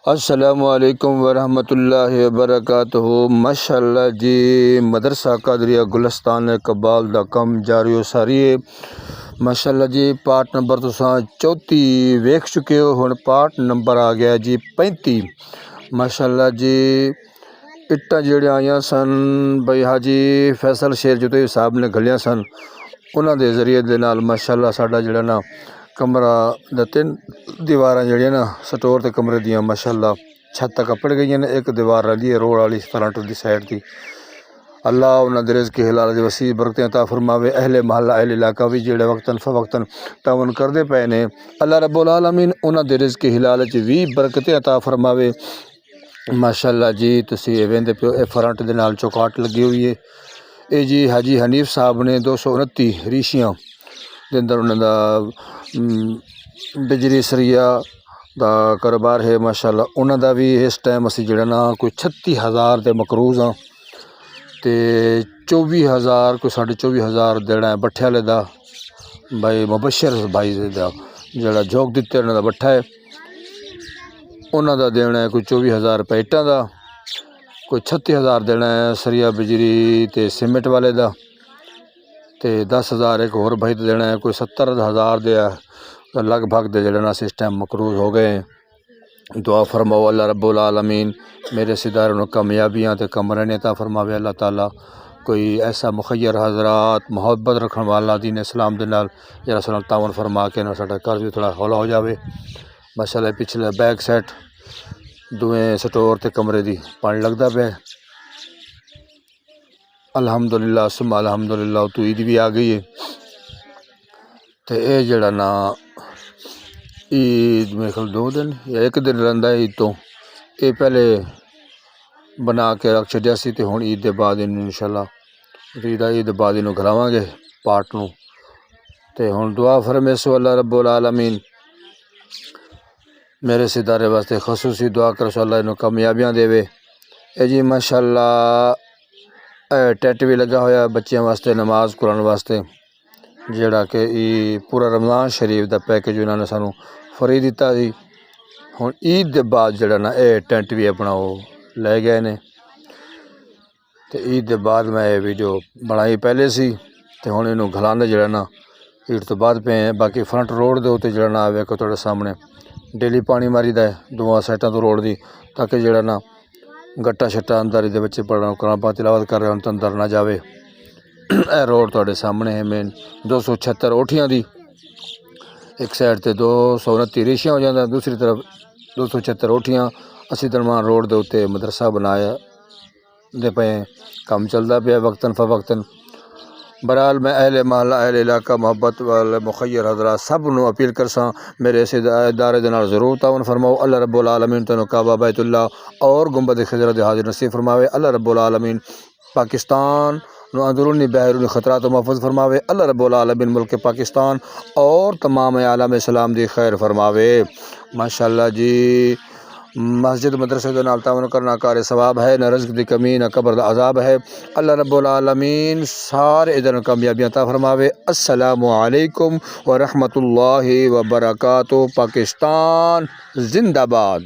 अस्सलामुअलैकुम वरहमतुल्लाहि वबरकातुहू। माशाअल्लाह जी मदरसा कादरिया गुलस्तान इकबाल दा कम जारी सारी है। माशाअल्लाह जी पार्ट नंबर तुसां 34 वेख चुके हो, हुण पार्ट नंबर आ गया जी 35। माशाअल्लाह जी इट्टां जिहड़ियां आईयां सन बई हाजी फैसल शेर जुतोई साहब ने घलियां सन, उन्हां दे जरिए दे नाल माशाअल्लाह साडा जिहड़ा ना कमरा दा 3 दीवारां जिहड़ियां ना स्टोर ते कमरे दियां माशाअल्लाह छत तक अपड़ गई ने। एक दीवार रली है रोड वाली फ्रंट दी साइड दी। अल्लाह उन्हां दे रिज़्क़ हिलाल दी वसी बरकतें अता फरमावे। अहले महल्ला अहले इलाका भी जिहड़े वक्तन फवक्तन तावन करदे पे ने, अल्लाह रब्बुल आलमीन उन्हां दे रिज़्क़ हिलाल च भी बरकतें अता फरमावे। माशाअल्लाह जी तुसीं वेंदे पियो ए फ्रंट दे नाल चौकाट लगी हुई है। ये जी हाजी हनीफ साहब ने 229 रीशियां दे अंदर उन्हां दा बिजली सरिया दा कारोबार है। माशाअल्लाह उन्हां दा भी इस टाइम असी जिहड़ा ना कोई 36,000 दे मकरूज़ हाँ ते 24,000 कोई 24,500 देना है बट्ठे वाले दा। भाई मुबशर भाई दा जिहड़ा जोग दिते उन्हां दा बट्ठा है, उन्हां दा देना है कोई 24,000 रुपये इट्टां दा, कोई 36,000 देना है सरिया बिजली ते सीमेंट वाले दा, ते 10,000 एक होर भाई देना है, कोई 70,000 दे लगभग दे जिहड़े ना इस टाइम मकरूज़ हो गए। दुआ फरमाओ अल्लाह रब्बुल आलमीन मेरे सिदारों को कामयाबियाँ ते कमरे ने अता फरमावे। अल्लाह ताला कोई ऐसा मुखय्यर हज़रात मोहब्बत रखने वाला दीन इस्लाम दे नाल जरा सा तावन फरमा के ना साडा कर्ज भी थोड़ा हौला हो जाए। माशाअल्लाह पिछले बैक साइड दुएं स्टोर ते कमरे दी पानी लगता पे। अल्हम्दुलिल्लाह सुम्मा अल्हम्दुलिल्लाह तो ईद भी आ गई है। तो ये जड़ा ना ईद मेरे ख्याल 2 दिन या 1 दिन रहिंदा है ईद तो, ये पहले बना के रख छड्या सी ते हुण ईद दे बाद इंशाअल्लाह ईद बाद इनू घलावांगे पार्ट नू। ते हुण दुआ फरमेसो अल्लाह रब्बुल आलमीन मेरे सिदारे वास्ते खसूसी दुआ करो अल्लाह इनू कामयाबियां देवे। ए जी माशाअल्लाह टेंट भी लगा होया बच्चों वास्ते नमाज कुरान वास्ते, जिहड़ा कि पूरा रमज़ान शरीफ दा पैकेज उन्होंने सानू फ्री दिता सी। हुण ईद दे बाद जिहड़ा ना ये टेंट भी अपना वो लै गए ने। तो ईद दे बाद मैं ये वीडियो बनाई पहले सी ते हुण इनू घलाने जिहड़ा ना ईद तो बाद पे हैं। बाकी फ्रंट रोड दे उत्ते जिहड़ा ना वेखो तुहाडे सामने डेली पानी मारीदा है दोवां साइडां तो रोड दी, ताकि जिहड़ा ना गट्टा शट्टा अंदर इहदे बच्चे पढ़न कुरान पाक तिलावत कर रहे हो तो अंदर ना जावे। ए रोड तुहाडे सामने है मेन 276 ओठियां दी, एक साइड ते 229 रीशियां हो जांदा, दूसरी तरफ 276 ओठियां। असी दरमान रोड दे उत्ते मदरसा बनाया दे पे काम चलता पे वक्तन फवक्तन। बहरहाल मैं अहले महल्ला अहले इलाका मोहब्बत वाले मुखय्यर हज़रात सब नू अपील करसा मेरे इस इदारे दे नाल ज़रूर तावन फरमाओ। अल्लाह रब्बुल आलमीन तैनूं काबा बैतुल्लाह और गुंबद खिज़रा दे हाजिर नसीब फरमावे। अल्लाह रब्बुल आलमीन पाकिस्तान अंदरूनी बैरूनी ख़तरा तो महफूज फरमावे। अल्लाह रब्बुल आलमीन मुल्क पाकिस्तान और तमाम आलम इस्लाम दी खैर फरमावे। माशाअल्लाह जी मस्जिद मदरसे दे नाल तावन करना कार सवाब है, न रिज़्क़ दी कमी न कब्र दा अज़ाब है। अल्लाह रब्बुल आलमीन सारे इधर कामयाबियां अता फरमावे। अस्सलामु अलैकुम व रहमतुल्लाहि व बरकातुहू। पाकिस्तान जिंदाबाद।